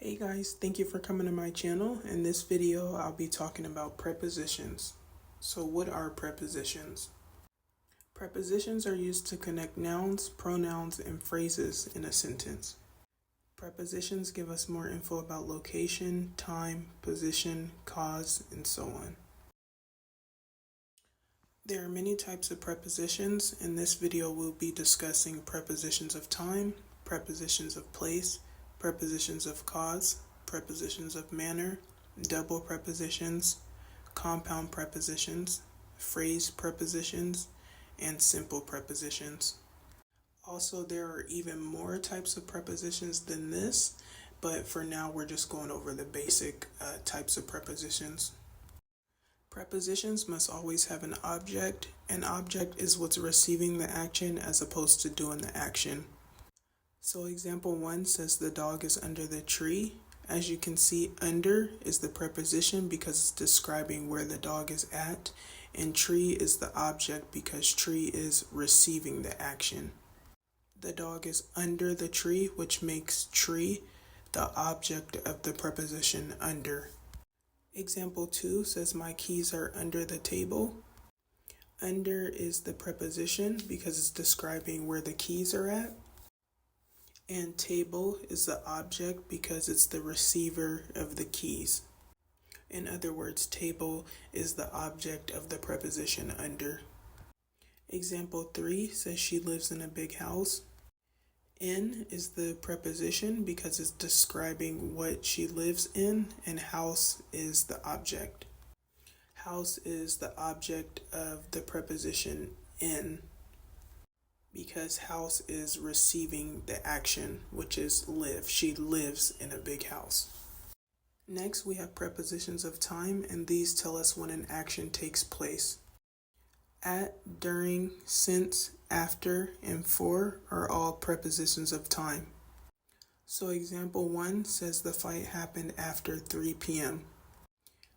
Hey guys, thank you for coming to my channel. In this video, I'll be talking about prepositions. So what are prepositions? Prepositions are used to connect nouns, pronouns, and phrases in a sentence. Prepositions give us more info about location, time, position, cause, and so on. There are many types of prepositions. In this video, we'll be discussing prepositions of time, prepositions of place, prepositions of cause, prepositions of manner, double prepositions, compound prepositions, phrase prepositions, and simple prepositions. Also, there are even more types of prepositions than this, but for now we're just going over the basic types of prepositions. Prepositions must always have an object. An object is what's receiving the action as opposed to doing the action. So example 1 says the dog is under the tree. As you can see, under is the preposition because it's describing where the dog is at, and tree is the object because tree is receiving the action. The dog is under the tree, which makes tree the object of the preposition under. Example 2 says my keys are under the table. Under is the preposition because it's describing where the keys are at. And table is the object because it's the receiver of the keys. In other words, table is the object of the preposition under. Example 3 says she lives in a big house. In is the preposition because it's describing what she lives in, and house is the object. House is the object of the preposition in because house is receiving the action, which is live. She lives in a big house. Next, we have prepositions of time, and these tell us when an action takes place. At, during, since, after, and for are all prepositions of time. So example 1 says the fight happened after 3 p.m.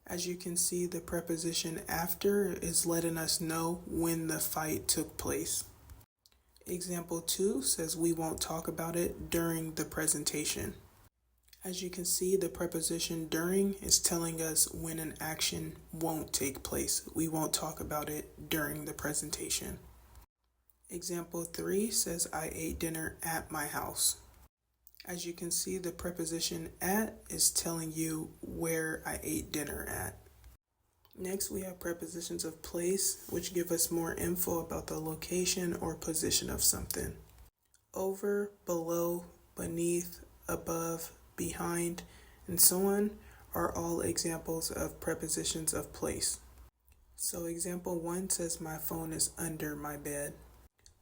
As you can see, the preposition after is letting us know when the fight took place. Example 2 says we won't talk about it during the presentation. As you can see, the preposition during is telling us when an action won't take place. We won't talk about it during the presentation. Example 3 says I ate dinner at my house. As you can see, the preposition at is telling you where I ate dinner at. Next, we have prepositions of place, which give us more info about the location or position of something. Over, below, beneath, above, behind, and so on are all examples of prepositions of place. So example 1 says my phone is under my bed.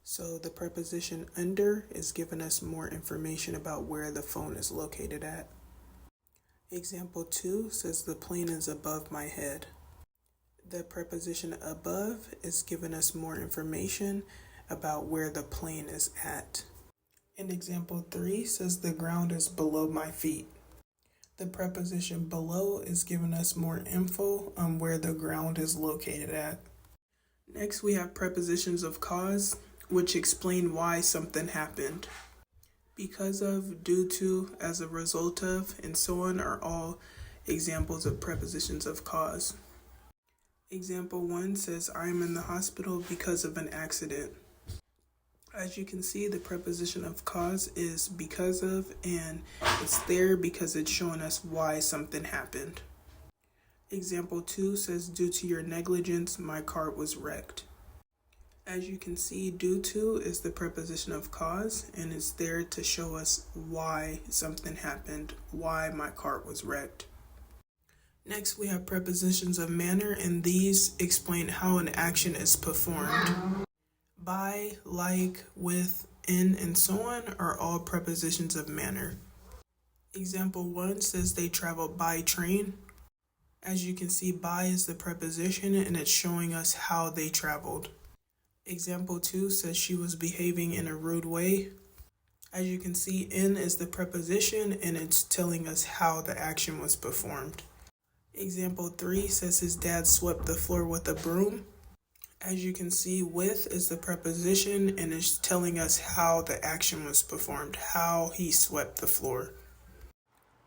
So the preposition under is giving us more information about where the phone is located at. Example 2 says the plane is above my head. The preposition above is giving us more information about where the plane is at. And example 3 says the ground is below my feet. The preposition below is giving us more info on where the ground is located at. Next, we have prepositions of cause, which explain why something happened. Because of, due to, as a result of, and so on are all examples of prepositions of cause. Example 1 says I am in the hospital because of an accident. As you can see, the preposition of cause is because of, and it's there because it's showing us why something happened. Example 2 says, due to your negligence, my car was wrecked. As you can see, due to is the preposition of cause, and it's there to show us why something happened, why my car was wrecked. Next, we have prepositions of manner, and these explain how an action is performed. By, like, with, in, and so on are all prepositions of manner. Example 1 says they traveled by train. As you can see, by is the preposition and it's showing us how they traveled. Example 2 says she was behaving in a rude way. As you can see, in is the preposition and it's telling us how the action was performed. Example 3 says his dad swept the floor with a broom. As you can see, with is the preposition and it's telling us how the action was performed, how he swept the floor.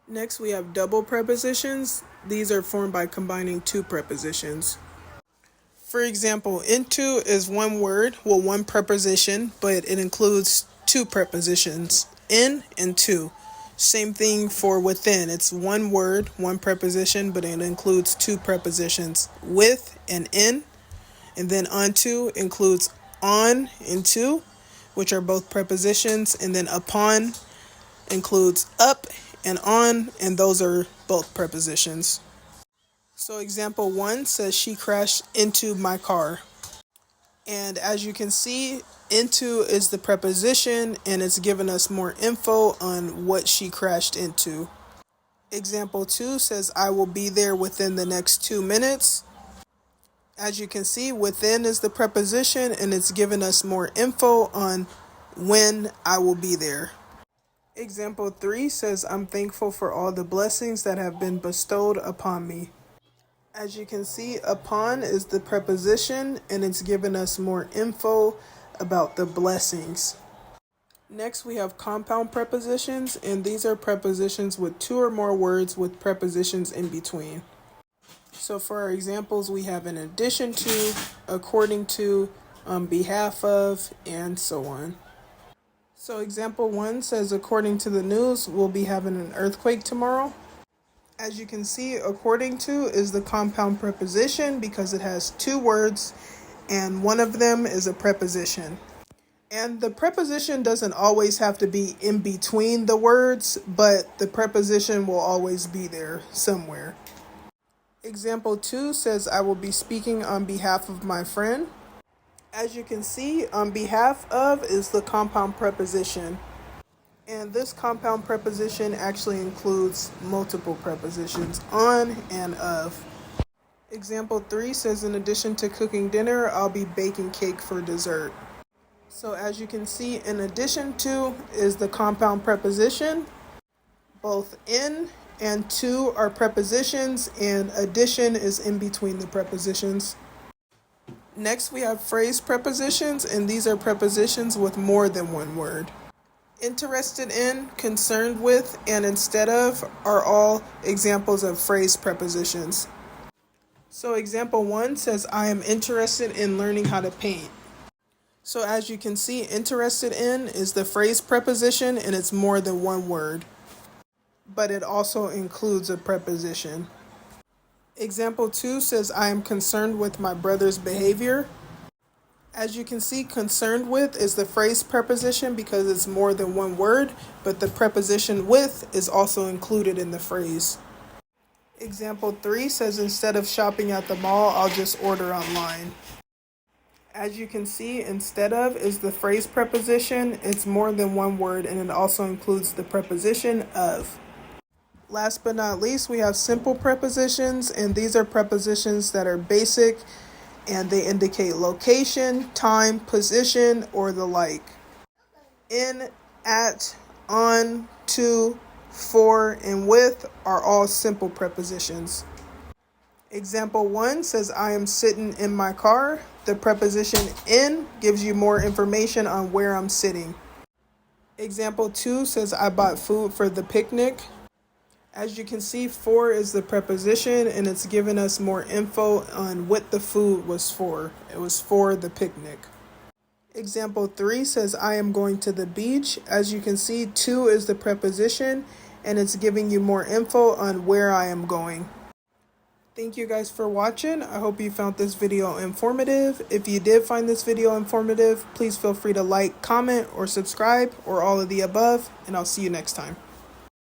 Next, we have double prepositions. These are formed by combining two prepositions. For example, into is one word, well, one preposition, but it includes two prepositions, in and to. Same thing for within. It's one word, one preposition, but it includes two prepositions, with and in. And then unto includes on and to, which are both prepositions. And then upon includes up and on, and those are both prepositions. So example 1 says she crashed into my car. And as you can see, into is the preposition and it's giving us more info on what she crashed into. Example 2 says I will be there within the next 2 minutes. As you can see, within is the preposition and it's giving us more info on when I will be there. Example 3 says I'm thankful for all the blessings that have been bestowed upon me. As you can see, upon is the preposition and it's giving us more info about the blessings. Next, we have compound prepositions, and these are prepositions with two or more words with prepositions in between. So for our examples, we have in addition to, according to, on behalf of, and so on. So example 1 says, according to the news, we'll be having an earthquake tomorrow. As you can see, according to is the compound preposition because it has two words and one of them is a preposition. And the preposition doesn't always have to be in between the words, but the preposition will always be there somewhere. Example 2 says, I will be speaking on behalf of my friend. As you can see, on behalf of is the compound preposition. And this compound preposition actually includes multiple prepositions, on and of. Example 3 says, in addition to cooking dinner, I'll be baking cake for dessert. So as you can see, in addition to is the compound preposition. Both in and to are prepositions, and addition is in between the prepositions. Next, we have phrase prepositions, and these are prepositions with more than one word. Interested in, concerned with, and instead of are all examples of phrase prepositions. So example 1 says, I am interested in learning how to paint. So as you can see, interested in is the phrase preposition and it's more than one word, but it also includes a preposition. Example 2 says, I am concerned with my brother's behavior. As you can see, concerned with is the phrase preposition because it's more than one word, but the preposition with is also included in the phrase. Example 3 says, instead of shopping at the mall, I'll just order online. As you can see, instead of is the phrase preposition. It's more than one word and it also includes the preposition of. Last but not least, we have simple prepositions, and these are prepositions that are basic and they indicate location, time, position, or the like. In, at, on, to, for, and with are all simple prepositions. Example 1 says, I am sitting in my car. The preposition in gives you more information on where I'm sitting. Example 2 says, I bought food for the picnic. As you can see, for is the preposition and it's giving us more info on what the food was for. It was for the picnic. Example 3 says, I am going to the beach. As you can see, to is the preposition and it's giving you more info on where I am going. Thank you guys for watching. I hope you found this video informative. If you did find this video informative, please feel free to like, comment, or subscribe, or all of the above, and I'll see you next time.